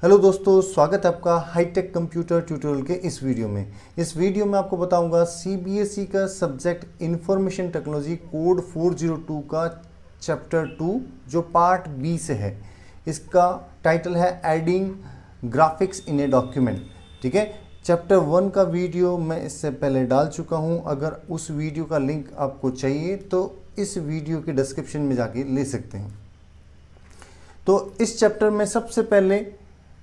Hello दोस्तों, स्वागत है आपका हाईटेक कंप्यूटर ट्यूटोरियल के इस वीडियो में। इस वीडियो में आपको बताऊंगा सीबीएसई का सब्जेक्ट इंफॉर्मेशन टेक्नोलॉजी कोड 402 का चैप्टर 2 जो पार्ट बी से है। इसका टाइटल है adding graphics in a document. ठीक है, चैप्टर 1 का वीडियो मैं इससे पहले डाल चुका हूं। अगर उस वीडियो का लिंक आपको चाहिए तो इस वीडियो के डिस्क्रिप्शन में जाके ले सकते हैं। तो इस चैप्टर में सबसे पहले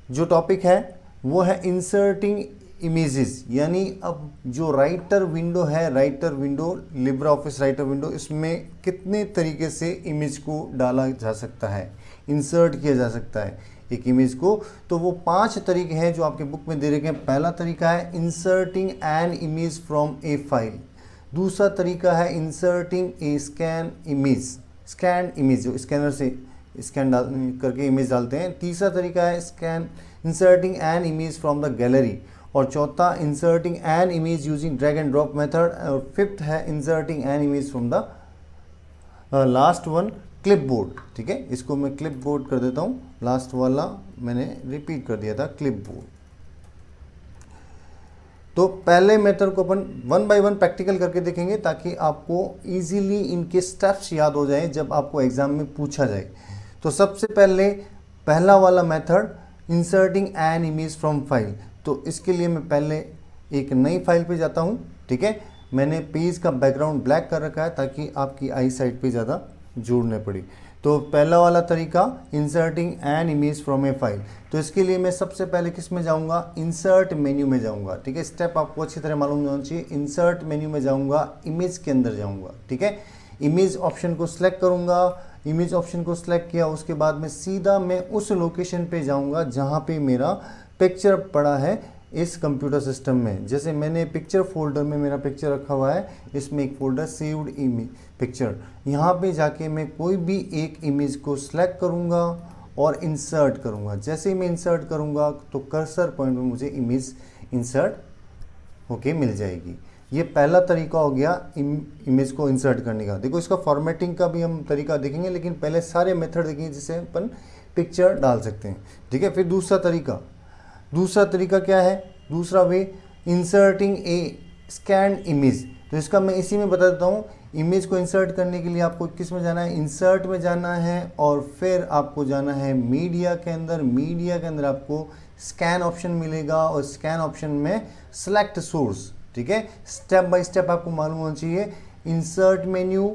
जो टॉपिक है वो है इंसर्टिंग इमेजेस, यानी अब जो राइटर विंडो है, writer window, Libra office writer window, इसमें कितने तरीके से इमेज को डाला जा सकता है, इंसर्ट किया जा सकता है एक इमेज को। तो वो 5 तरीके हैं जो आपके बुक में दे रखे हैं। पहला तरीका है inserting an image from A file. दूसरा तरीका है इंसर्टिंग ए स्कैन इमेज जो स्कैनर से स्कैन करके इमेज डालते हैं। तीसरा तरीका है inserting an image from the gallery. और चौथा inserting an image using drag and drop method. और फिफ्थ है inserting an image from the last one clipboard. ठीक है, इसको मैं क्लिपबोर्ड कर देता हूँ, लास्ट वाला मैंने रिपीट कर दिया था क्लिपबोर्ड। तो पहले मेथड को अपन 1 बाय 1 प्रैक्टिकल करके देखेंगे ताकि आपको इजीली इनके स्टेप्स याद हो जाए जब आपको एग्जाम में पूछा जाए। तो सबसे पहले पहला वाला method inserting an image from file. तो इसके लिए मैं पहले एक नई फाइल पे जाता हूँ। ठीक है, मैंने पेज का बैकग्राउंड ब्लैक कर रखा है ताकि आपकी आई साइड पे ज़्यादा जोर न पड़े। तो पहला वाला तरीका inserting an image from A file. तो इसके लिए मैं सबसे पहले किस में जाऊँगा, इंसर्ट मेन्यू में जाऊँगा। ठीक है, स्टेप आपको अच्छी तरह मालूम होना चाहिए। इंसर्ट मेन्यू में जाऊँगा, इमेज के अंदर जाऊँगा। ठीक है, इमेज ऑप्शन को सिलेक्ट करूँगा। इमेज ऑप्शन को सिलेक्ट किया, उसके बाद में सीधा मैं उस लोकेशन पे जाऊंगा जहां पे मेरा पिक्चर पड़ा है इस कंप्यूटर सिस्टम में। जैसे मैंने पिक्चर फोल्डर में मेरा पिक्चर रखा हुआ है, इसमें एक फोल्डर सेव्ड इमेज पिक्चर, यहाँ पे जाके मैं कोई भी एक इमेज को सिलेक्ट करूँगा और इंसर्ट करूँगा। जैसे ही मैं इंसर्ट करूँगा तो कर्सर पॉइंट में मुझे इमेज इंसर्ट होके मिल जाएगी। ये पहला तरीका हो गया इमेज को इंसर्ट करने का। देखो, इसका फॉर्मेटिंग का भी हम तरीका देखेंगे, लेकिन पहले सारे मेथड देखेंगे जिससे अपन पिक्चर डाल सकते हैं। ठीक है, फिर दूसरा तरीका क्या है, दूसरा वे इंसर्टिंग ए स्कैन इमेज। तो इसका मैं इसी में बता देता हूँ। इमेज को इंसर्ट करने के लिए आपको किस में जाना है, इंसर्ट में जाना है और फिर आपको जाना है मीडिया के अंदर। मीडिया के अंदर आपको स्कैन ऑप्शन मिलेगा और स्कैन ऑप्शन में सेलेक्ट सोर्स। ठीक है, स्टेप बाय स्टेप आपको मालूम होना चाहिए। Insert menu,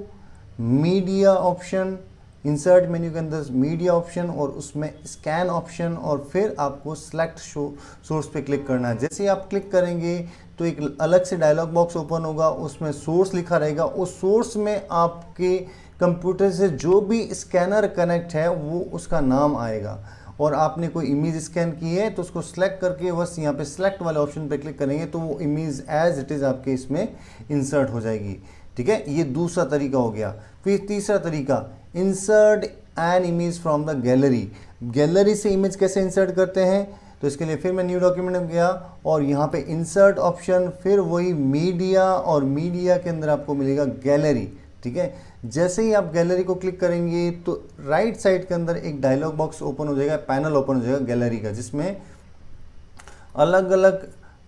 media option, insert menu के अंदर मीडिया ऑप्शन और उसमें स्कैन ऑप्शन और फिर आपको सेलेक्ट सोर्स पे क्लिक करना है। जैसे ही आप क्लिक करेंगे तो एक अलग से डायलॉग बॉक्स ओपन होगा, उसमें सोर्स लिखा रहेगा। उस सोर्स में आपके कंप्यूटर से जो भी स्कैनर कनेक्ट है वो उसका नाम आएगा। और आपने कोई इमेज स्कैन की है तो उसको सिलेक्ट करके बस यहाँ पे सिलेक्ट वाले ऑप्शन पे क्लिक करेंगे तो वो इमेज एज इट इज़ आपके इसमें इंसर्ट हो जाएगी। ठीक है, ये दूसरा तरीका हो गया। फिर तीसरा तरीका insert an image from the gallery. Gallery से इमेज कैसे इंसर्ट करते हैं, तो इसके लिए फिर मैं न्यू डॉक्यूमेंट में गया और यहाँ पे इंसर्ट ऑप्शन, फिर वही मीडिया और मीडिया के अंदर आपको मिलेगा गैलरी। ठीक है, जैसे ही आप गैलरी को क्लिक करेंगे तो राइट साइड के अंदर एक डायलॉग बॉक्स ओपन हो जाएगा, पैनल ओपन हो जाएगा गैलरी का, जिसमें अलग अलग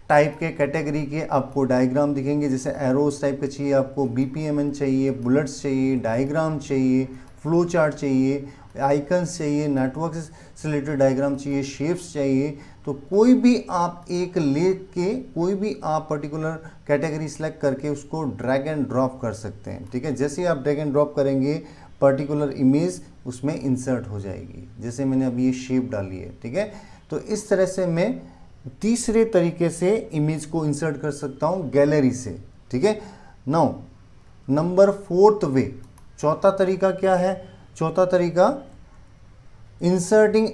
टाइप के कैटेगरी के आपको डायग्राम दिखेंगे। जैसे एरोस टाइप के चाहिए आपको, बीपीएमएन चाहिए, बुलेट्स चाहिए, डायग्राम चाहिए, फ्लो चार्ट चाहिए, आइकन्स चाहिए, नेटवर्क से रिलेटेड डायग्राम चाहिए, शेप्स चाहिए। तो कोई भी आप एक लेके कोई भी आप पर्टिकुलर कैटेगरी सेलेक्ट करके उसको ड्रैग एंड ड्रॉप कर सकते हैं। ठीक है, जैसे ही आप ड्रैग एंड ड्रॉप करेंगे पर्टिकुलर इमेज उसमें इंसर्ट हो जाएगी। जैसे मैंने अभी ये शेप डाली है। ठीक है, तो इस तरह से मैं तीसरे तरीके से इमेज को इंसर्ट कर सकता हूँ गैलरी से। ठीक है, नाउ नंबर 4th वे, चौथा तरीका क्या है, चौथा तरीका inserting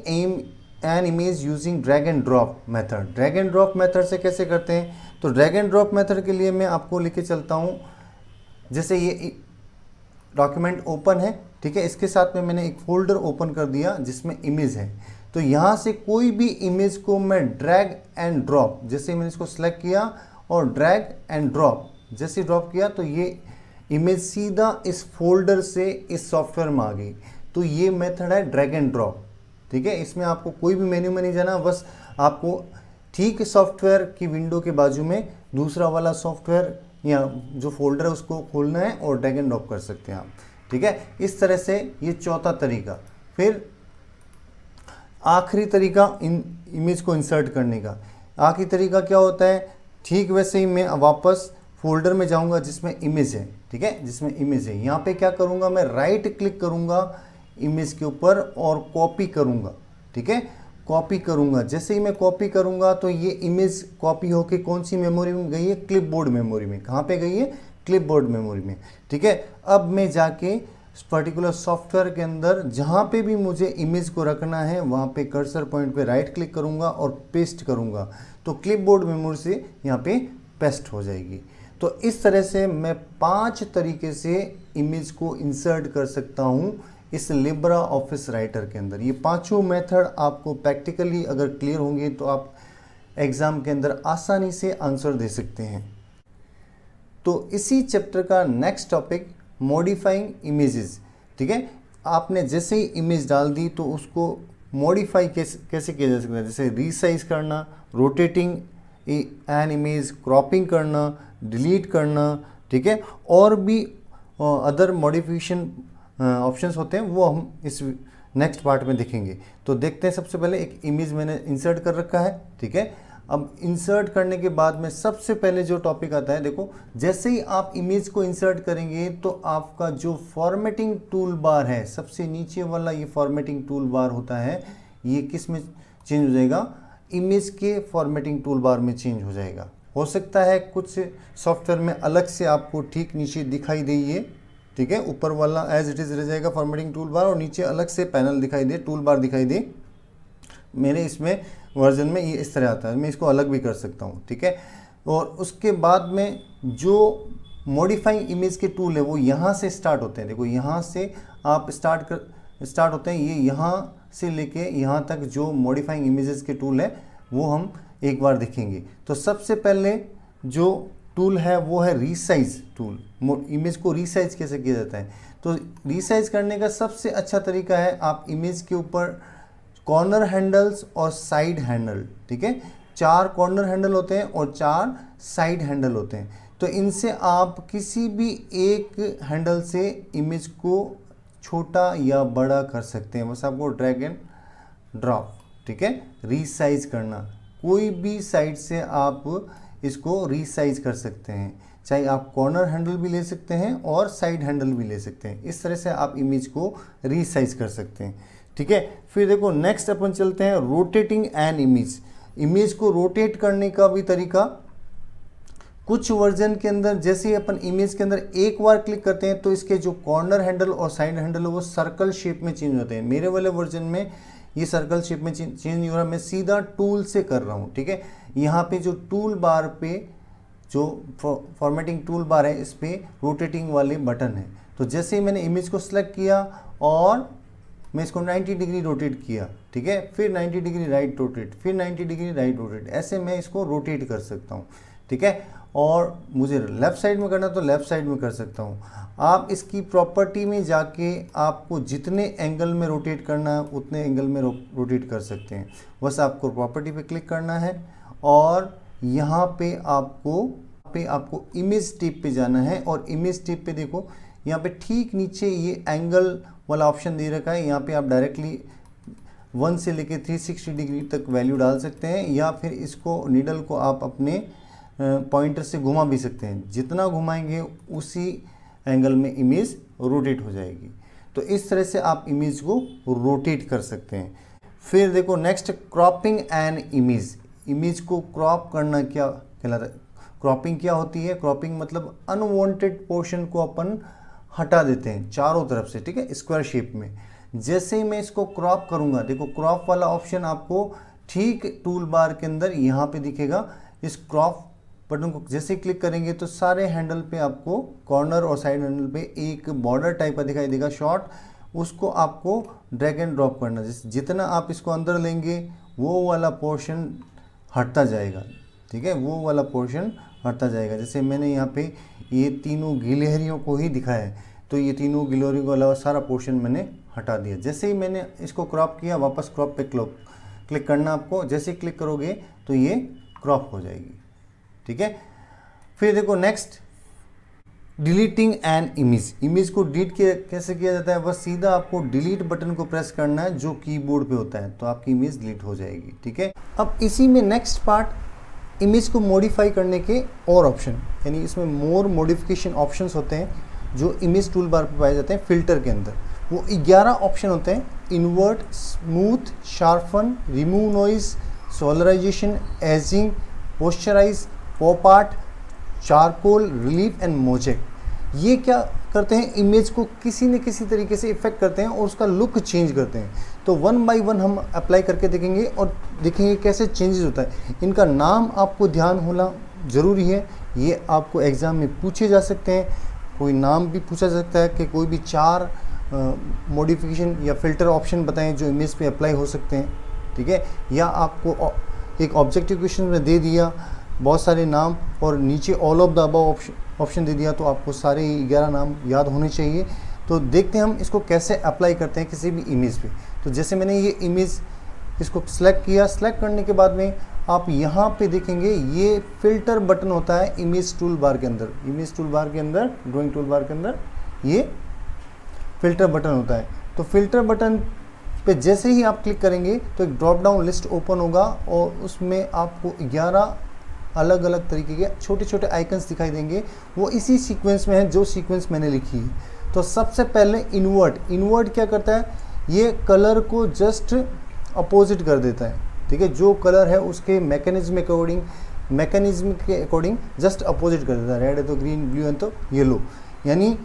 an image using drag and drop method. Drag and drop method से कैसे करते हैं, तो ड्रैग एंड ड्रॉप मेथड के लिए मैं आपको लेके चलता हूँ। जैसे ये डॉक्यूमेंट ओपन है, ठीक है, इसके साथ में मैंने एक फोल्डर ओपन कर दिया जिसमें इमेज है। तो यहाँ से कोई भी इमेज को मैं ड्रैग एंड ड्रॉप, जैसे मैंने इसको सेलेक्ट किया और ड्रैग एंड ड्रॉप जैसे ड्रॉप किया तो ये इमेज सीधा इस फोल्डर से इस सॉफ्टवेयर में आ गई। तो ये मेथड है ड्रैग एंड ड्रॉप। ठीक है। इसमें आपको कोई भी मेन्यू में नहीं जाना, बस आपको ठीक सॉफ्टवेयर की विंडो के बाजू में दूसरा वाला सॉफ्टवेयर या जो फोल्डर है उसको खोलना है और ड्रैग एंड ड्रॉप कर सकते हैं आप, ठीक है। इस तरह से ये चौथा तरीका। फिर आखिरी तरीका इन इमेज को इंसर्ट करने का। आखिरी तरीका क्या होता है, ठीक वैसे ही मैं वापस फोल्डर में जाऊंगा जिसमें इमेज है, ठीक है, जिसमें इमेज है। यहाँ पे क्या करूँगा, मैं राइट क्लिक करूँगा इमेज के ऊपर और कॉपी करूँगा, ठीक है, कॉपी करूँगा। जैसे ही मैं कॉपी करूँगा तो ये इमेज कॉपी होके कौन सी मेमोरी में गई है, क्लिपबोर्ड मेमोरी में। कहाँ पे गई है, क्लिपबोर्ड मेमोरी में, ठीक है। अब मैं जाके पर्टिकुलर सॉफ्टवेयर के अंदर जहाँ पे भी मुझे इमेज को रखना है वहाँ पे कर्सर पॉइंट पे राइट क्लिक करूँगा और पेस्ट करूँगा, तो क्लिपबोर्ड मेमोरी से यहाँ पे पेस्ट हो जाएगी। तो इस तरह से मैं 5 तरीके से इमेज को इंसर्ट कर सकता हूँ इस लिब्रा ऑफिस राइटर के अंदर। ये पांचों मेथड आपको प्रैक्टिकली अगर क्लियर होंगे तो आप एग्ज़ाम के अंदर आसानी से आंसर दे सकते हैं। तो इसी चैप्टर का नेक्स्ट टॉपिक मॉडिफाइंग इमेजेस, ठीक है। आपने जैसे ही इमेज डाल दी तो उसको मॉडिफाई कैसे किया जा सकता है, जैसे रीसाइज करना, रोटेटिंग एन इमेज, क्रॉपिंग करना, डिलीट करना, ठीक है, और भी अदर मॉडिफिकेशन ऑप्शंस होते हैं, वो हम इस नेक्स्ट पार्ट में देखेंगे। तो देखते हैं, सबसे पहले एक इमेज मैंने इंसर्ट कर रखा है, ठीक है। अब इंसर्ट करने के बाद में सबसे पहले जो टॉपिक आता है, देखो जैसे ही आप इमेज को इंसर्ट करेंगे तो आपका जो फॉर्मेटिंग टूल बार है, सबसे नीचे वाला ये फॉर्मेटिंग टूल बार होता है, ये किस में चेंज हो जाएगा, इमेज के फॉर्मेटिंग टूल बार में चेंज हो जाएगा। हो सकता है कुछ सॉफ्टवेयर में अलग से आपको ठीक नीचे दिखाई दे ये, ठीक है, ऊपर वाला एज इट इज़ रह जाएगा फॉर्मेटिंग टूल बार और नीचे अलग से पैनल दिखाई दे, टूल बार दिखाई दे। मेरे इसमें वर्जन में ये इस तरह आता है, मैं इसको अलग भी कर सकता हूँ, ठीक है। और उसके बाद में जो मॉडिफाइंग इमेज के टूल है वो यहाँ से स्टार्ट होते हैं। देखो यहाँ से आप स्टार्ट होते हैं, ये यहाँ से लेके यहाँ तक जो मॉडिफाइंग इमेजेस के टूल है वो हम एक बार देखेंगे। तो सबसे पहले जो टूल है वो है रीसाइज टूल। इमेज को रीसाइज कैसे किया जाता है, तो रीसाइज करने का सबसे अच्छा तरीका है, आप इमेज के ऊपर कॉर्नर हैंडल्स और साइड हैंडल, ठीक है, 4 कॉर्नर हैंडल होते हैं और 4 साइड हैंडल होते हैं। तो इनसे आप किसी भी एक हैंडल से इमेज को छोटा या बड़ा कर सकते हैं, बस आपको ड्रैग एंड ड्रॉप, ठीक है, रीसाइज करना। कोई भी साइड से आप इसको रीसाइज कर सकते हैं, चाहे आप कॉर्नर हैंडल भी ले सकते हैं और साइड हैंडल भी ले सकते हैं। इस तरह से आप इमेज को रीसाइज कर सकते हैं, ठीक है। फिर देखो नेक्स्ट अपन चलते हैं रोटेटिंग एन इमेज। इमेज को रोटेट करने का भी तरीका, कुछ वर्जन के अंदर जैसे ही अपन इमेज के अंदर एक बार क्लिक करते हैं तो इसके जो कॉर्नर हैंडल और साइड हैंडल है वो सर्कल शेप में चेंज होते हैं। मेरे वाले वर्जन में ये सर्कल शेप में चेंज नहीं हो रहा, मैं सीधा टूल से कर रहा हूँ, ठीक है। यहाँ पे जो टूल बार पे जो फॉर्मेटिंग टूल बार है इस पे रोटेटिंग वाले बटन है। तो जैसे ही मैंने इमेज को सिलेक्ट किया और मैं इसको 90 डिग्री रोटेट किया, ठीक है, फिर 90 डिग्री राइट रोटेट, फिर 90 डिग्री राइट रोटेट, ऐसे मैं इसको रोटेट कर सकता हूँ, ठीक है। और मुझे लेफ़्ट साइड में करना तो लेफ़्ट साइड में कर सकता हूँ। आप इसकी प्रॉपर्टी में जाके आपको जितने एंगल में रोटेट करना है उतने एंगल में रोटेट कर सकते हैं। बस आपको प्रॉपर्टी पे क्लिक करना है और यहाँ पे आपको इमेज टिप पे जाना है और इमेज टिप पे देखो यहाँ पे ठीक नीचे ये एंगल वाला ऑप्शन दे रखा है। यहाँ पे आप डायरेक्टली 1 से लेके 360 डिग्री तक वैल्यू डाल सकते हैं या फिर इसको नीडल को आप अपने पॉइंटर से घुमा भी सकते हैं। जितना घुमाएंगे उसी एंगल में इमेज रोटेट हो जाएगी। तो इस तरह से आप इमेज को रोटेट कर सकते हैं। फिर देखो next cropping an image. Image को क्रॉप करना क्या कहलाता है, क्रॉपिंग क्या होती है, क्रॉपिंग मतलब अनवांटेड पोर्शन को अपन हटा देते हैं चारों तरफ से, ठीक है, स्क्वायर शेप में। जैसे ही मैं इसको क्रॉप करूंगा, देखो क्रॉप वाला ऑप्शन आपको ठीक टूल बार के अंदर यहाँ पे दिखेगा। इस क्रॉप बटन को जैसे ही क्लिक करेंगे तो सारे हैंडल पे आपको कॉर्नर और साइड हैंडल पे एक बॉर्डर टाइप का दिखाई देगा शॉर्ट, उसको आपको ड्रैग एंड ड्रॉप करना। जितना आप इसको अंदर लेंगे वो वाला पोर्शन हटता जाएगा, ठीक है, वो वाला पोर्शन हटता जाएगा। जैसे मैंने यहाँ पे ये तीनों गिलहरियों को ही दिखाया है, तो ये तीनों ग्लोरी को अलावा सारा पोर्शन मैंने हटा दिया। जैसे ही मैंने इसको क्रॉप किया, वापस क्रॉप पे क्लिक करना आपको। जैसे ही क्लिक करोगे तो ये क्रॉप हो जाएगी, ठीक है। फिर देखो next, deleting an image. Image को डिलीट कैसे किया जाता है? बस सीधा आपको डिलीट बटन को प्रेस करना है जो कीबोर्ड पे होता है, तो आपकी इमेज डिलीट हो जाएगी, ठीक है। अब इसी में नेक्स्ट पार्ट, इमेज को मॉडिफाई करने के और ऑप्शन, यानी इसमें मोर मॉडिफिकेशन ऑप्शंस होते हैं जो इमेज टूल बार पर पाए जाते हैं फिल्टर के अंदर। वो 11 ऑप्शन होते हैं, invert, smooth, sharpen, remove noise, solarization, edging, posterize, pop art, charcoal, relief and mosaic. ये क्या करते हैं? इमेज को किसी न किसी तरीके से इफेक्ट करते हैं और उसका लुक चेंज करते हैं। तो वन बाय वन हम अप्लाई करके देखेंगे और देखेंगे कैसे चेंजेस होता है। इनका नाम आपको ध्यान होना ज़रूरी है, ये आपको एग्ज़ाम में पूछे जा सकते हैं। कोई नाम भी पूछा जा सकता है कि कोई भी 4 मॉडिफिकेशन या फिल्टर ऑप्शन बताएं जो इमेज पे अप्लाई हो सकते हैं, ठीक है। या आपको एक ऑब्जेक्टिव क्वेश्चन में दे दिया बहुत सारे नाम और नीचे all of the above option दे दिया, तो आपको सारे 11 नाम याद होने चाहिए। तो देखते हैं हम इसको कैसे अप्लाई करते हैं किसी भी इमेज पे। तो जैसे मैंने ये इमेज इसको सिलेक्ट किया, सिलेक्ट करने के बाद में आप यहाँ पे देखेंगे ये फिल्टर बटन होता है इमेज टूल बार के अंदर। इमेज टूल बार के अंदर, ड्राइंग टूल बार के अंदर ये फिल्टर बटन होता है। तो फिल्टर बटन पे जैसे ही आप क्लिक करेंगे तो एक ड्रॉप डाउन लिस्ट ओपन होगा और उसमें आपको 11 अलग अलग तरीके के छोटे छोटे आइकन्स दिखाई देंगे। वो इसी सीक्वेंस में है जो सीक्वेंस मैंने लिखी है। तो सबसे पहले इन्वर्ट क्या करता है? ये कलर को जस्ट अपोजिट कर देता है, ठीक है। जो कलर है उसके मैकेनिज्म के अकॉर्डिंग जस्ट अपोजिट कर देता है। रेड है तो ग्रीन, ब्लू है तो येलो, यानी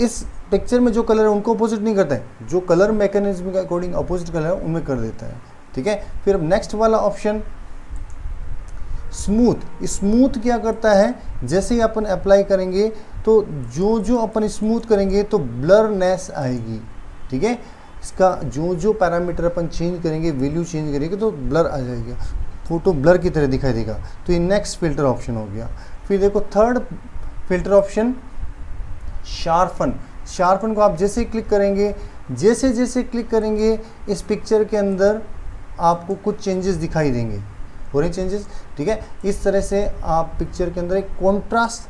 इस पिक्चर में जो कलर है उनको अपोजिट नहीं करता है, जो कलर मैकेनिज्म के अकॉर्डिंग अपोजिट कलर है उनमें कर देता है, ठीक है। फिर नेक्स्ट वाला ऑप्शन स्मूथ क्या करता है? जैसे ही अपन अप्लाई करेंगे तो जो अपन स्मूथ करेंगे तो ब्लरनेस आएगी, ठीक है। इसका जो पैरामीटर अपन चेंज करेंगे, वैल्यू चेंज करेंगे तो ब्लर आ जाएगा, फोटो ब्लर की तरह दिखाई देगा। तो ये नेक्स्ट फिल्टर ऑप्शन हो गया। फिर देखो थर्ड फिल्टर ऑप्शन शार्पन को आप जैसे क्लिक करेंगे, जैसे क्लिक करेंगे इस पिक्चर के अंदर आपको कुछ चेंजेस दिखाई देंगे, हो रहे चेंजेस, ठीक है। इस तरह से आप पिक्चर के अंदर एक कॉन्ट्रास्ट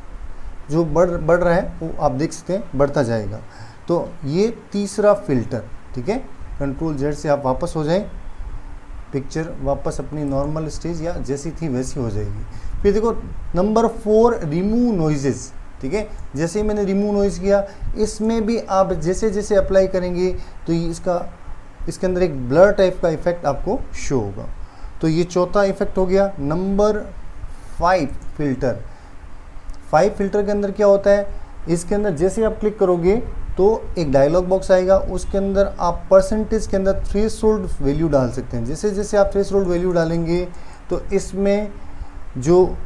जो बढ़ रहा है वो आप देख सकते हैं, बढ़ता जाएगा। तो ये तीसरा फिल्टर, ठीक है। कंट्रोल Z से आप वापस हो जाएं, पिक्चर वापस अपनी नॉर्मल स्टेज या जैसी थी वैसी हो जाएगी। फिर देखो नंबर 4 रिमूव नॉइजेस, ठीक है। जैसे ही मैंने रिमूव नॉइज किया, इसमें भी आप जैसे अप्लाई करेंगे तो इसके अंदर एक ब्लर टाइप का इफेक्ट आपको शो होगा। तो ये चौथा इफेक्ट हो गया। नंबर 5 फिल्टर के अंदर क्या होता है? इसके अंदर जैसे आप क्लिक करोगे तो एक डायलॉग बॉक्स आएगा, उसके अंदर आप परसेंटेज के अंदर थ्रेशोल्ड वैल्यू डाल सकते हैं। जैसे आप थ्रेशोल्ड वैल्यू डालेंगे तो इसमें जो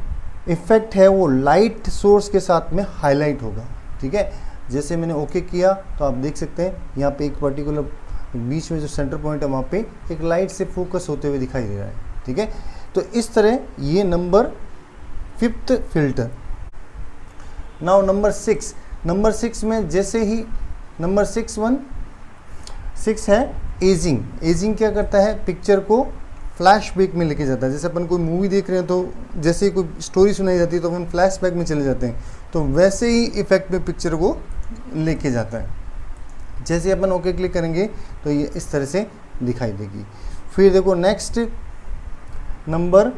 इफेक्ट है वो लाइट सोर्स के साथ में हाईलाइट होगा, ठीक है। जैसे मैंने ओके किया तो आप देख सकते हैं यहाँ पे एक पर्टिकुलर बीच में जो सेंटर पॉइंट है वहाँ पे एक लाइट से फोकस होते हुए दिखाई दे रहा है, ठीक है। तो इस तरह ये number 5th filter. Now number 6 में जैसे ही नंबर 6 है एजिंग क्या करता है? पिक्चर को फ्लैशबैक में लेके जाता है। जैसे अपन कोई मूवी देख रहे हैं तो जैसे ही कोई स्टोरी सुनाई जाती है तो अपन फ्लैशबैक में चले जाते हैं, तो वैसे ही इफेक्ट में पिक्चर को लेके जाता है। जैसे अपन ओके क्लिक करेंगे तो ये इस तरह से दिखाई देगी। फिर देखो next number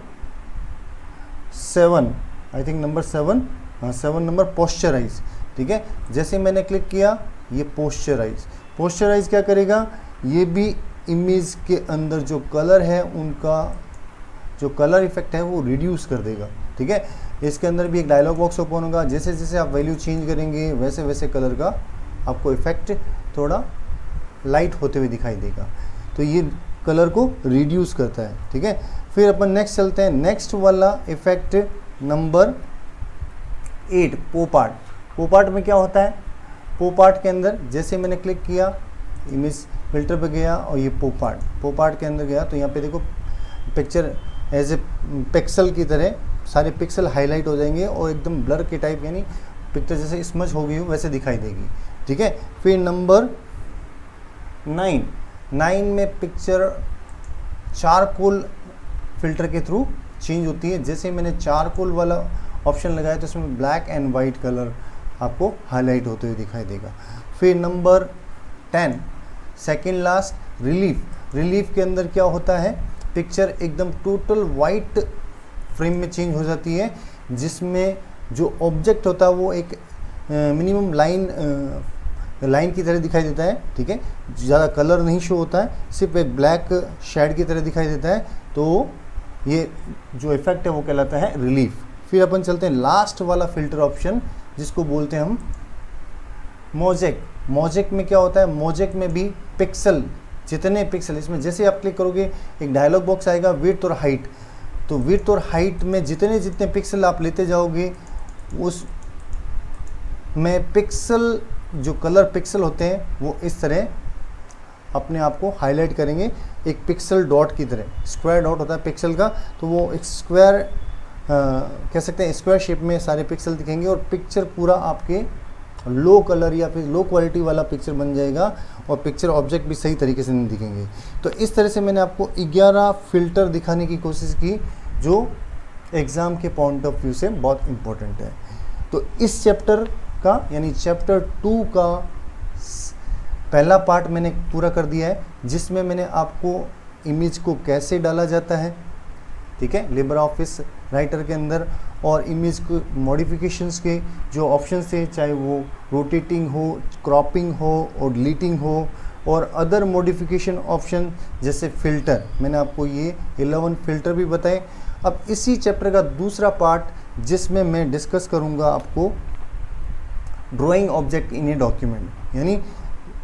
7, I think number 7 number posterize, ठीक है। जैसे मैंने क्लिक किया ये पोस्चराइज क्या करेगा? ये भी इमेज के अंदर जो कलर है उनका जो कलर इफेक्ट है वो रिड्यूस कर देगा, ठीक है। इसके अंदर भी एक डायलॉग बॉक्स ओपन होगा, जैसे आप वैल्यू चेंज करेंगे वैसे कलर का आपको इफेक्ट थोड़ा लाइट होते हुए दिखाई देगा। तो ये कलर को रिड्यूस करता है, ठीक है। फिर अपन नेक्स्ट चलते हैं। नेक्स्ट वाला इफेक्ट नंबर 8 पोप आर्ट में क्या होता है? पोप आर्ट के अंदर जैसे मैंने क्लिक किया इमेज फिल्टर पे गया और ये पोप आर्ट के अंदर गया तो यहाँ पे देखो पिक्चर एज ए पिक्सल की तरह सारे पिक्सल हाईलाइट हो जाएंगे और एकदम ब्लर के टाइप, यानी पिक्चर जैसे स्मज हो गई हो वैसे दिखाई देगी। ठीक है। फिर नंबर 9 में पिक्चर चारकोल फिल्टर के थ्रू चेंज होती है। जैसे मैंने चारकोल वाला ऑप्शन लगाया तो इसमें ब्लैक एंड वाइट कलर आपको हाईलाइट होते हुए दिखाई देगा। फिर नंबर 10 सेकेंड लास्ट रिलीफ के अंदर क्या होता है, पिक्चर एकदम टोटल वाइट फ्रेम में चेंज हो जाती है, जिसमें जो ऑब्जेक्ट होता है वो एक मिनिमम लाइन की तरह दिखाई देता है, ठीक है। ज़्यादा कलर नहीं शो होता है, सिर्फ एक ब्लैक शेड की तरह दिखाई देता है। तो ये जो इफेक्ट है वो कहलाता है रिलीफ। फिर अपन चलते हैं लास्ट वाला फिल्टर ऑप्शन जिसको बोलते हैं हम मोजेक में क्या होता है, मोजेक में भी पिक्सल, जितने पिक्सल इसमें जैसे आप क्लिक करोगे एक डायलॉग बॉक्स आएगा विड्थ और हाइट, तो विड्थ और हाइट में जितने पिक्सल आप लेते जाओगे उस में पिक्सल जो कलर पिक्सल होते हैं वो इस तरह अपने आप को हाईलाइट करेंगे, एक पिक्सल डॉट की तरह। स्क्वायर डॉट होता है पिक्सल का, तो वो एक स्क्वायर कह सकते हैं स्क्वायर शेप में सारे पिक्सल दिखेंगे और पिक्चर पूरा आपके लो कलर या फिर लो क्वालिटी वाला पिक्चर बन जाएगा और पिक्चर ऑब्जेक्ट भी सही तरीके से नहीं दिखेंगे। तो इस तरह से मैंने आपको 11 फिल्टर दिखाने की कोशिश की जो एग्ज़ाम के पॉइंट ऑफ व्यू से बहुत इम्पोर्टेंट है। तो इस चैप्टर का यानी चैप्टर 2 का पहला पार्ट मैंने पूरा कर दिया है, जिसमें मैंने आपको इमेज को कैसे डाला जाता है, ठीक है, लिब्रे ऑफिस राइटर के अंदर, और इमेज को मॉडिफिकेशंस के जो ऑप्शंस थे, चाहे वो रोटेटिंग हो, क्रॉपिंग हो और डिलीटिंग हो, और अदर मॉडिफिकेशन ऑप्शन जैसे फ़िल्टर, मैंने आपको ये 11 फ़िल्टर भी बताए। अब इसी चैप्टर का दूसरा पार्ट जिसमें मैं डिस्कस करूँगा आपको drawing object in a document, यानी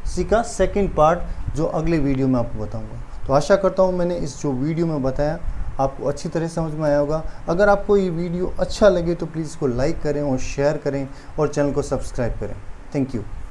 इसी का सेकंड पार्ट जो अगले वीडियो में आपको बताऊंगा। तो आशा करता हूं मैंने इस जो वीडियो में बताया आपको अच्छी तरह समझ में आया होगा। अगर आपको ये वीडियो अच्छा लगे तो प्लीज़ इसको लाइक करें और शेयर करें और चैनल को सब्सक्राइब करें। Thank you.